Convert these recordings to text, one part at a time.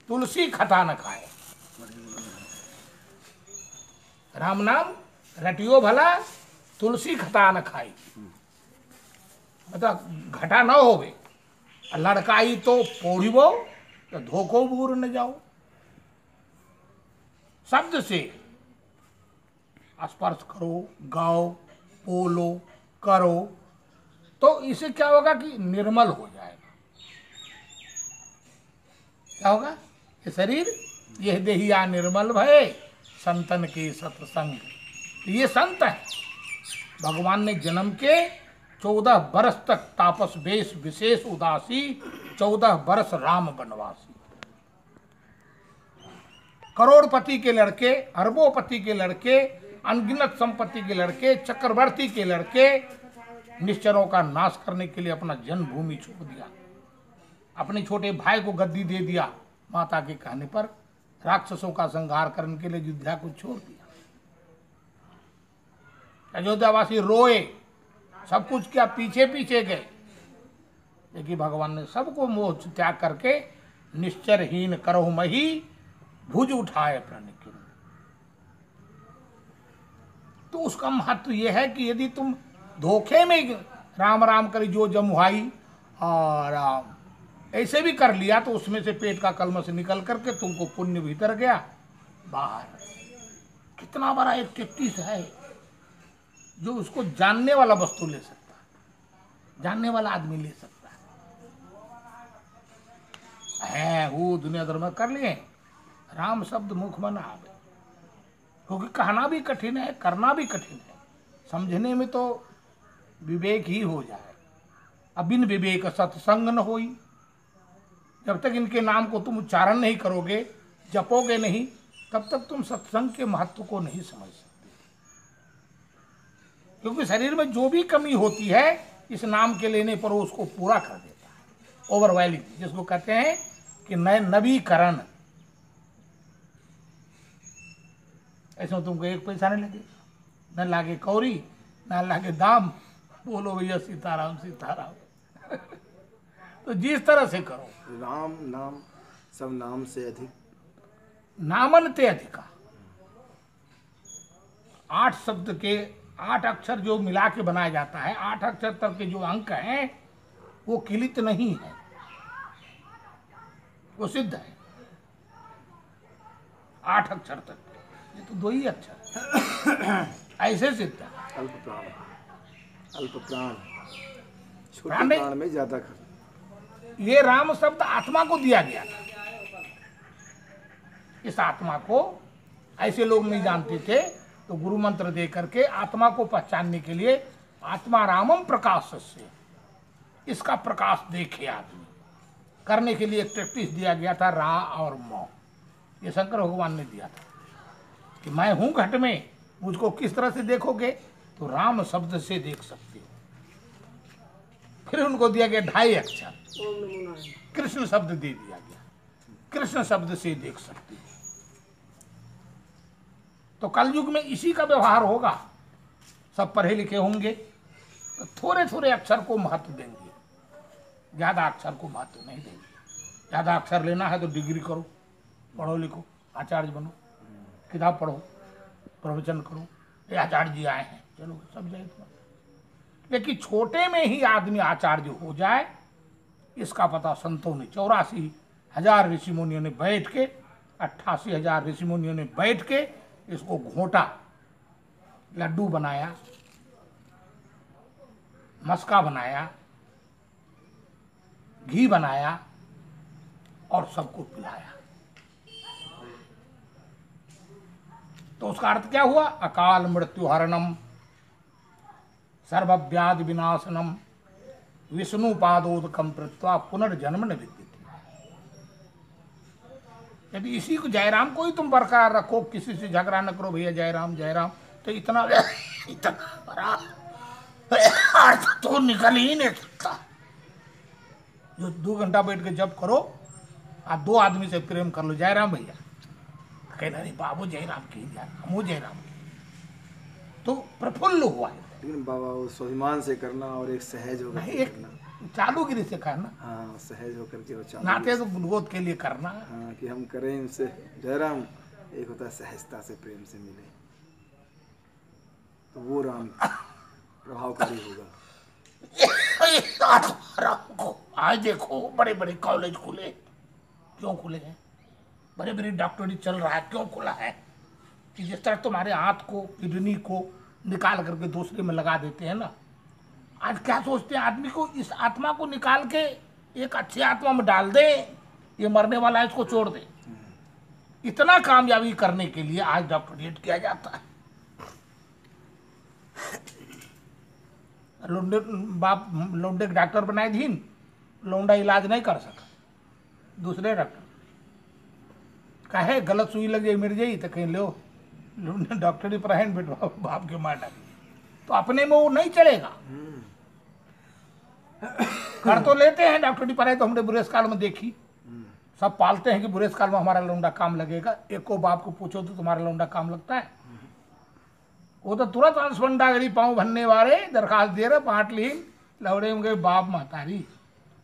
तुलसी खटा न खाए। राम नाम रटियो भला, तुलसी खटा न खाई। मतलब घटा न होवे, लड़काई तो पोड़िबो तो धोखो बूर न जाओ। शब्द से स्पर्श करो, गाओ, बोलो, करो, तो इससे क्या होगा कि निर्मल हो जाएगा। क्या होगा? ये शरीर, यह देहिया निर्मल भय, संतन के सत्संग। तो ये संत है। भगवान ने जन्म के 14 बरस तक तापस वेश विशेष उदासी, 14 बरस राम बनवासी। करोड़पति के लड़के, अरबोपति के लड़के, अनगिनत संपत्ति के लड़के, चक्रवर्ती के लड़के, निश्चरों का नाश करने के लिए अपना जन्मभूमि छोड़ दिया। अपने छोटे भाई को गद्दी दे दिया माता के कहने पर। राक्षसों का संहार करने के लिए अयोध्या को छोड़ दिया। अयोध्यावासी रोए, सब कुछ क्या पीछे पीछे गए, लेकिन भगवान ने सबको मोह त्याग करके निश्चरहीन करहु मही, भुज उठाए प्रण किरु। तो उसका महत्व यह है कि यदि तुम धोखे में राम राम करी जो जमुहाई और ऐसे भी कर लिया, तो उसमें से पेट का कलमश निकल करके तुमको पुण्य भीतर गया, बाहर। कितना बड़ा एक टिप्टिस है जो उसको जानने वाला वस्तु ले सकता है, जानने वाला आदमी ले सकता है। वो दुनिया धर्म कर लिए, राम शब्द मुख बना आवे। क्योंकि कहना भी कठिन है, करना भी कठिन है। समझने में तो विवेक ही हो जाए। अब बिन विवेक सत्संग न होई। जब तक इनके नाम को तुम उच्चारण नहीं करोगे, जपोगे नहीं, तब तक तुम सत्संग के महत्व को नहीं समझ सकते। क्योंकि शरीर में जो भी कमी होती है, इस नाम के लेने पर वो उसको पूरा कर देता है। ओवरवेलिंग, जिसको कहते हैं कि नए नवीकरण। ऐसा तुमको एक पैसा नहीं लगेगा, न लागे कौड़ी, न लागे दाम। बोलो भैया सीताराम सीताराम। तो जिस तरह से करो, राम नाम सब नाम से अधिक, नामन ते अधिका। 8 शब्द के 8 अक्षर जो मिला के बनाया जाता है, 8 अक्षर तक के जो अंक हैं, वो किलित नहीं है, वो सिद्ध है। 8 अक्षर तक, ये तो 2 ही अक्षर ऐसे सिद्ध है। अल्प प्राण, अल्प प्राण, छोटे प्राण नहीं। प्राण में ज्यादा खर्च। ये राम शब्द आत्मा को दिया गया था। इस आत्मा को ऐसे लोग नहीं जानते थे, तो गुरु मंत्र दे करके आत्मा को पहचानने के लिए आत्मा रामम प्रकाश से, इसका प्रकाश देखे आदमी करने के लिए एक प्रैक्टिस दिया गया था, रा और म। ये शंकर भगवान ने दिया था कि मैं हूं घट में, मुझको किस तरह से देखोगे, तो राम शब्द से देख सकते हो। फिर उनको दिया गया 2.5 अक्षर, कृष्ण शब्द दे दिया गया, कृष्ण शब्द से देख सकते हो। तो कलयुग में इसी का व्यवहार होगा। सब पढ़े लिखे होंगे तो थोड़े थोड़े अक्षर को महत्व देंगे, ज्यादा अक्षर को महत्व नहीं देंगे। ज्यादा अक्षर लेना है तो डिग्री करो, पढ़ो लिखो, आचार्य बनो, किताब पढ़ो, प्रवचन करो, ये आचार्य जी आए हैं, चलो सब जाए। लेकिन छोटे में ही आदमी आचार्य हो जाए, इसका पता संतों ने 84,000 ऋषि मुनियों ने बैठ के, 88,000 ऋषि मुनियों ने बैठ के इसको घोटा, लड्डू बनाया, मस्का बनाया, घी बनाया और सबको पिलाया। तो उसका अर्थ क्या हुआ? अकाल मृत्यु हरणम, सर्वव्याधि विनाशनम, विष्णु पादोदकम कृत्वा पुनर्जन्म न विद्यते। यदि इसी को, जयराम को ही तुम बरकरार रखो, किसी से झगड़ा न करो, भैया जयराम जयराम, तो इतना बड़ा अर्थ तो निकल ही नहीं सकता। जो 2 घंटा बैठ के जब करो, आप 2 आदमी से प्रेम कर लो, जयराम भैया, कहना नहीं बाबू जयराम की, हमू जयराम की, तो प्रफुल्ल हुआ है। लेकिन बाबा वो स्वाभिमान से करना और एक सहज होकर नहीं, एक करना, चालूगिरी से करना, हाँ सहज होकर के वो चालू। नाते तो बुलगोद के लिए करना। हाँ कि हम करें उनसे जयराम, एक होता है सहजता से प्रेम से मिले, तो वो राम प्रभावकारी होगा। राम को आज देखो बड़े बड़े कॉलेज खुले, क्यों खुले हैं? बड़े बड़े डॉक्टरी चल रहा है, क्यों खुला है? कि जिस तरह तुम्हारे हाथ को, किडनी को निकाल करके दूसरे में लगा देते हैं ना, आज क्या सोचते हैं आदमी को, इस आत्मा को निकाल के एक अच्छी आत्मा में डाल दे, ये मरने वाला है इसको छोड़ दे। इतना कामयाबी करने के लिए आज डॉक्टरेट किया जाता है। लौंडे बाप लौंडे के डॉक्टर बनाए धीन, लौंडा इलाज नहीं कर सका, दूसरे डॉक्टर कहे गलत सुई लग जाए मिर जाई तो कहीं लो डॉक्टरी पर है बेटवा बाप के मार डाली, तो अपने में वो नहीं चलेगा। कर तो लेते हैं डॉक्टरी पर है, तो हमने बुरेस काल में देखी, सब पालते हैं कि बुरेस काल में हमारा लौंडा काम लगेगा। एक को बाप को पूछो तो तुम्हारा लौंडा काम लगता है? वो तो तुरंत अंशवंडागरी पाँव भरने वाले दरखास्त दे रहे, पाट ली लौड़े उनके बाप महतारी,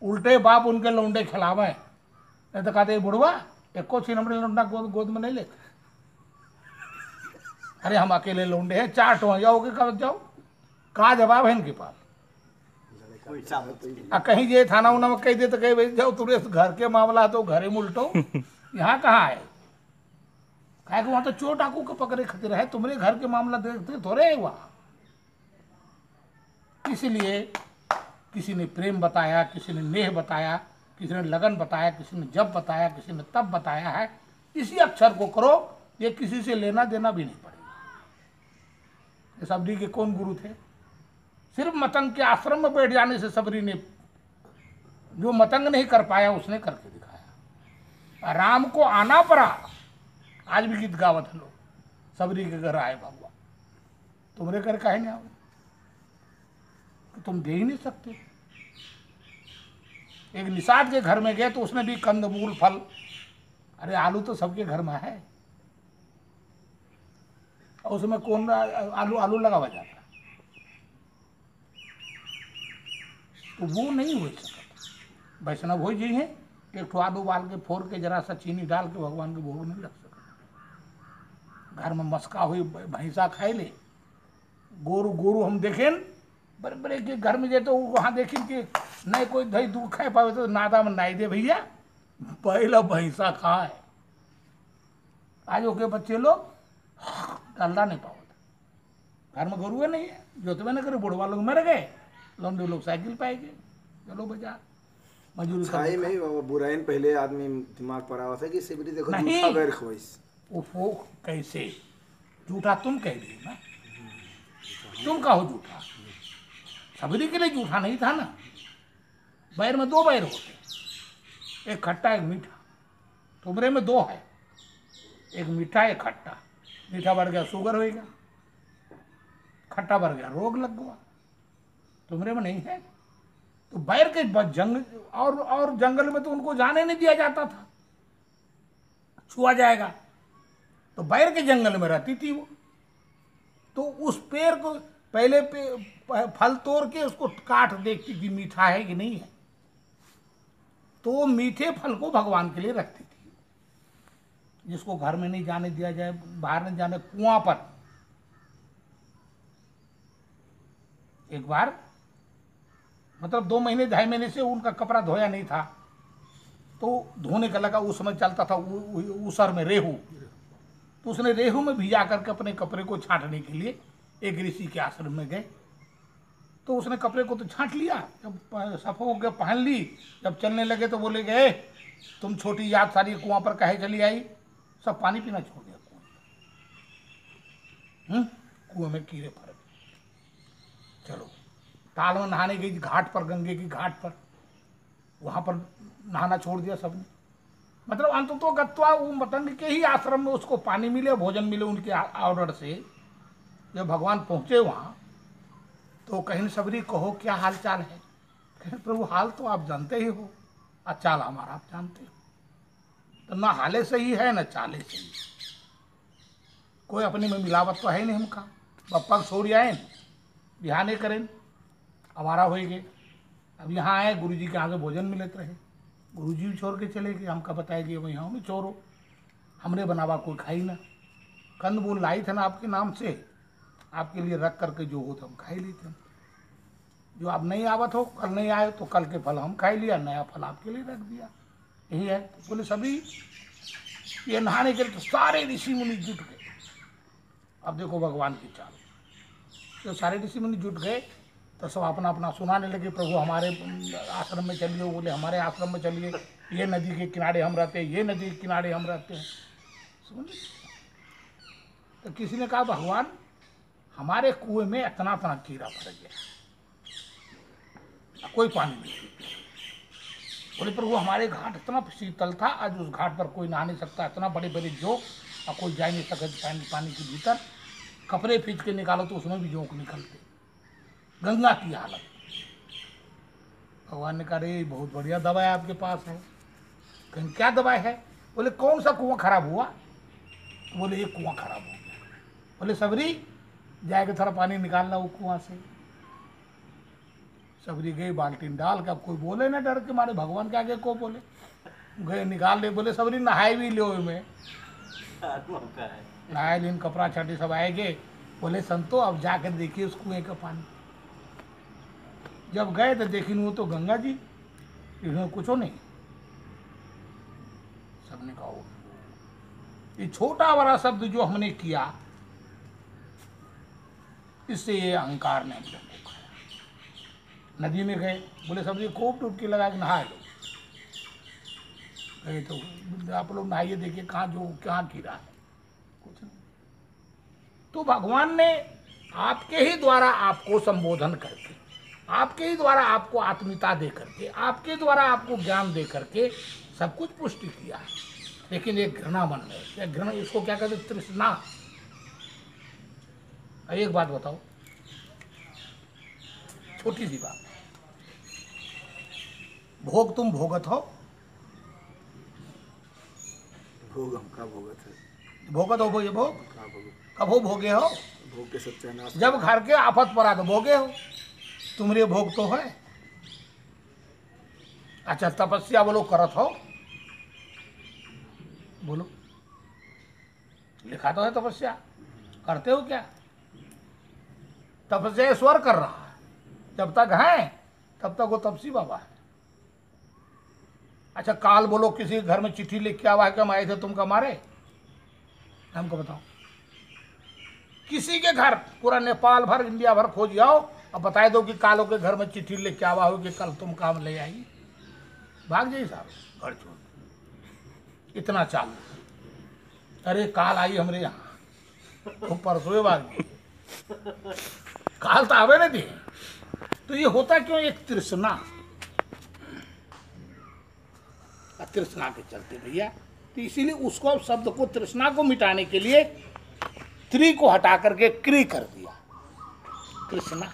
उल्टे बाप उनके लौंडे खिलावे। नहीं तो कहते बुढ़वा एक को छीन हमने लौंडा गोद में नहीं लेते। अरे हम अकेले लौंडे हैं, 4 टो जाओगे कब जाओ, कहा जवाब है इनके पास। कहीं ये थाना उना में कह दे तो कहीं भाई जाओ तुरे घर के मामला तो घरे में उल्टो, यहाँ कहाँ है? कहे वहां तो चोर डाकू के पकड़े खतरे है, तुम्हारे घर के मामला देखते थोड़े है वहां। इसीलिए किसी ने प्रेम बताया, किसी ने नेह बताया, किसी ने लगन बताया, किसी ने जब बताया, किसी ने तब बताया है। इसी अक्षर को करो, ये किसी से लेना देना भी नहीं पड़ेगा। ये सबरी के कौन गुरु थे? सिर्फ मतंग के आश्रम में बैठ जाने से सबरी ने, जो मतंग नहीं कर पाया उसने करके दिखाया। राम को आना पड़ा, आज भी गीत गावत है लोग, सबरी के घर आए भगवान, तुम्हारे घर काहे नहीं आओ? तुम दे ही नहीं सकते। एक निषाद के घर में गए तो उसने भी कंदमूल फल, अरे आलू तो सबके घर में है, और उसमें कौन आलू आलू लगा हुआ जाता है, तो वो नहीं हो सकता। वैष्णव हो जी हैं, एक ठो आलू बाल के फोड़ के जरा सा चीनी डाल के भगवान के भोग नहीं लग सकता। घर में मस्का हुई भैंसा खाए ले, गोरू गोरू हम देखें बड़े बड़े के घर में जाए तो वहाँ देखें कि नहीं कोई दही दूध खाए पावे तो नादा में नाई दे भैया, पहला भैंसा खाए। आज ओके बच्चे लोग डालना नहीं पाओ, घर में गोरुए नहीं है, जोतवे न करे, बुढ़वा लोग मर गए, लौंडे लोग साइकिल पाएंगे, चलो बाजार मजदूरी छाई में ही वो बुराइन पहले आदमी दिमाग पर आवा था कि सिबरी देखो नहीं। झूठा बैर खोइस। वो कैसे झूठा तुम कह रही ना, तुम कहो झूठा, सबरी के लिए झूठा नहीं था ना। बैर में 2 बैर होते, एक खट्टा एक मीठा, तुम्हारे में 2 है, एक मीठा एक खट्टा। मीठा बढ़ गया शुगर हो गया, खट्टा बढ़ गया रोग लग गया, तुम्हारे में नहीं है। तो बैर के जंग और जंगल में तो उनको जाने नहीं दिया जाता था, छुआ जाएगा, तो बैर के जंगल में रहती थी वो। तो उस पेड़ को पहले फल तोड़ के उसको काट देखती थी मीठा है कि नहीं है, तो वो मीठे फल को भगवान के लिए रखती थी, जिसको घर में नहीं जाने दिया जाए, बाहर नहीं जाने। कुआं पर एक बार मतलब 2 महीने 2.5 महीने से उनका कपड़ा धोया नहीं था, तो धोने का लगा, उस समय चलता था उसर में रेहू, तो उसने रेहू में भिजा करके अपने कपड़े को छांटने के लिए एक ऋषि के आश्रम में गए। तो उसने कपड़े को तो छांट लिया, जब सफा होकर पहन ली, जब चलने लगे तो बोले गए तुम छोटी याद सारी कुआं पर कहे चली आई, सब पानी पीना छोड़ दिया कुआं। कुएं में कीड़े फर गए। चलो ताल में नहाने गई घाट पर, गंगे की घाट पर, वहां पर नहाना छोड़ दिया सबने। मतलब अंततः गत्वा वो मतंग के ही आश्रम में उसको पानी मिले, भोजन मिले उनके ऑर्डर से। जब भगवान पहुंचे वहां तो कहीं सबरी कहो क्या हाल चाल है? कहीं प्रभु हाल तो आप जानते ही हो, और चाल हमारा आप जानते हो, तो ना हाले सही है ना चाले सही, कोई अपने में मिलावट तो है नहीं हमका। बप्पा छोड़ आए बिहाने करें, हमारा हो गए। अब यहाँ आए, गुरु जी के आगे भोजन में लेते रहे। गुरु जी भी छोड़ के चले गए, हमका बताएगी वही हम चोरो, हमने बनावा कोई खाई ना। कंद बोल लाई थे ना आपके नाम से, आपके लिए रख करके जो हो तो हम खाई लेते हैं। जो आप नहीं आवत हो, कल नहीं आए तो कल के फल हम खाई लिया, नया फल आपके लिए रख दिया। यही है। तो बोले सभी ये नहाने के लिए तो सारे ऋषि मुनि जुट गए। अब देखो भगवान की चाल, तो सारे ऋषि मुनि जुट गए तो सब अपना अपना सुनाने लगे, प्रभु हमारे आश्रम में चलिए। बोले हमारे आश्रम में चलिए, ये नदी के किनारे हम रहते हैं, ये नदी के किनारे हम रहते हैं। समझे? तो किसी ने कहा भगवान हमारे कुएं में इतना इतना कीड़ा भर गया, कोई पानी नहीं। बोले प्रभु हमारे घाट इतना शीतल था, आज उस घाट पर कोई नहा नहीं सकता, इतना बड़े बड़े जोक, और कोई जा नहीं सकता पानी के भीतर। कपड़े खींच के निकालो तो उसमें भी जोंक निकलते। गंगा की हालत। भगवान ने कहा अरे बहुत बढ़िया दवाई आपके पास है। कहीं क्या दवाई है? बोले कौन सा कुआं खराब हुआ? तो बोले एक कुआं खराब हो गया। बोले सबरी जाके थोड़ा पानी निकालना वो कुआं से। सबरी गई बाल्टीन डाल के, अब कोई बोले ना डर के मारे, भगवान के आगे को बोले, गए निकाल ले। बोले सबरी नहाए भी लो में, नहाए लीन कपड़ा छाटी सब आएंगे। बोले संतो अब जाकर देखिए उस कुएं का पानी। जब गए तो देखी वो तो गंगा जी, इसमें कुछ नहीं। सबने कहा ये छोटा बड़ा शब्द जो हमने किया, इससे ये अहंकार ने हम लोग को खाया। नदी में गए, बोले सब ये खूब डुबकी लगा के नहा लो। गए तो आप लोग नहाइए, देखिए कहाँ जो कहाँ कीड़ा है, कुछ नहीं। तो भगवान ने आपके ही द्वारा आपको संबोधन करके, आपके ही द्वारा आपको आत्मीयता दे करके, आपके द्वारा आपको ज्ञान दे करके सब कुछ पुष्टि किया है। लेकिन एक घृणा मन में, या घृणा, इसको क्या कहते हैं? तृष्णा। एक बात बताओ, छोटी सी बात, भोग तुम भोगत हो? भोग हम का भोगत है? भोगत हो ये भोग? का भोग? कब हो भोगे हो? भोग के सत्यानाश। जब घर के आफत पड़ा तो भोगे हो। तुम्हारे भोग तो है। अच्छा तपस्या बोलो करत हो? बोलो, लिखा तो है तपस्या, करते हो क्या? तपस्या ईश्वर कर रहा है, जब तक है तब तक वो तपसी बाबा है। अच्छा काल बोलो किसी घर में चिट्ठी लिख के आवा कि हम आए थे तुमका मारे, हमको बताओ। किसी के घर, पूरा नेपाल भर इंडिया भर खोज आओ और बता दो कि कालो के घर में चिट्ठी लिख के आवा हो कि कल तुम काम ले आई, भाग जाइए साहब घर छोड़। इतना चालू। अरे काल आई हमरे यहाँ, तो परसों भाग गई, काल तो आवे ना दी। तो ये होता क्यों? एक तृष्णा, तृष्णा के चलते भैया। तो इसीलिए उसको, शब्द को, तृष्णा को मिटाने के लिए त्रि को हटा करके क्री कर दिया, कृष्णा।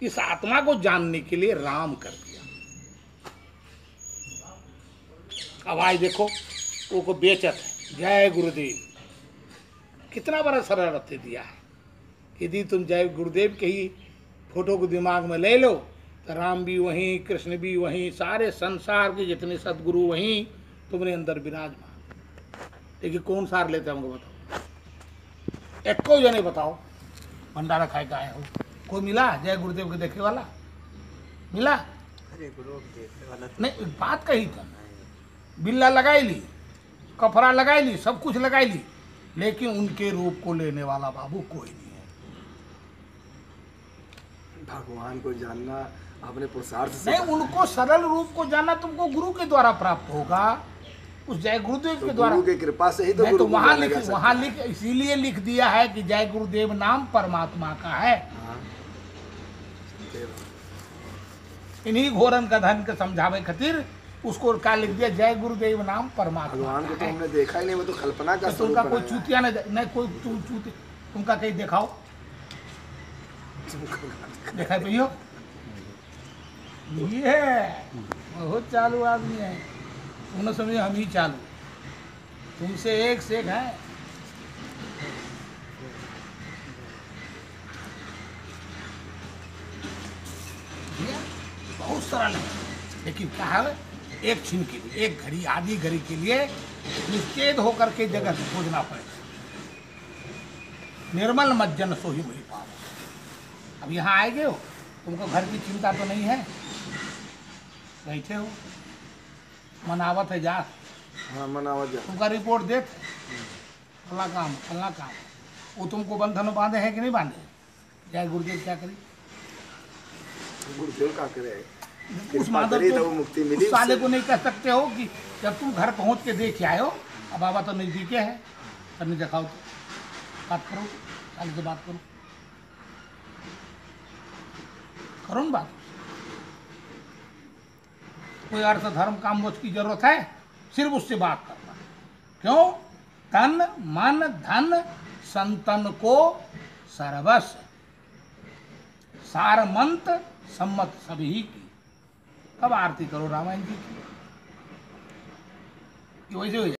इस आत्मा को जानने के लिए राम कर दिया। अब आज देखो वो बेचत है, जय गुरुदेव, कितना बड़ा सरल अर्थ दिया है। यदि तुम जय गुरुदेव के ही फोटो को दिमाग में ले लो तो राम भी वहीं, कृष्ण भी वहीं, सारे संसार के जितने सदगुरु वहीं तुम्हारे अंदर विराजमान। लेकिन कौन सार लेते हमको बताओ? एक को जने बताओ, भंडारा खाए का आए हो, कोई मिला जय गुरुदेव के देखे वाला? मिला? अरे गुरु देखे वाला नहीं, बात कही था, बिल्ला लगाई ली, कपड़ा लगाई ली, सब कुछ लगाई ली, लेकिन उनके रूप को लेने वाला बाबू कोई नहीं है। भगवान को जानना अपने पुरुषार्थ से नहीं, उनको सरल रूप को जानना तुमको गुरु के द्वारा प्राप्त होगा, उस जय गुरुदेव तो के द्वारा। गुरु की कृपा से ही तो नहीं तो गुरु को वहां जाना जा लिख सकता है। इसीलिए लिख दिया है कि जय गुरुदेव नाम परमात्मा का है। हाँ। इन्हीं घोरन का धन के समझावे खातिर उसको क्या लिख दिया, जय गुरुदेव नाम परमात्मा भगवान को का तो है। हमने देखा ही नहीं, वो तो कल्पना का तो स्वरूप तुमका कोई बनाया है। चूतिया नहीं कोई चूतिया तुमका कहीं दिखाओ, देखा भैया ये बहुत चालू आदमी है। उन्होंने समझे हम ही चालू, तुमसे एक से एक है। भैया सरल है, लेकिन क्या है, एक क्षण के लिए, एक घड़ी, आधी घड़ी के लिए निश्चेद होकर के जगह से खोजना पड़ेगा। निर्मल मज्जन सो ही मुहि पाओ। अब यहाँ आए गए हो, तुमको घर की चिंता तो नहीं है, बैठे हो, मनावत है जा, हाँ मनावा जा। तुमका रिपोर्ट देते फला काम फला काम, वो तुमको बंधन बांधे हैं कि नहीं बांधे? जय गुरुदेव क्या करी? गुरुदेव का करे, उस कृपा माधव करी को, तो वो मुक्ति उस मिली साले उससे। को नहीं कह सकते हो कि जब तुम घर पहुंच के देख के आए हो, अब बाबा तो नजदीके है, करने दिखाओ तो बात करो, साले से बात करो, करो ना बात। कोई अर्थ धर्म काम मोक्ष की जरूरत है, सिर्फ उससे बात करना। क्यों? तन मन धन संतन को सर्वस्व, सारमंत सम्मत सभी की। अब आरती करो रामायण जी की, ये वैसे हो जाए।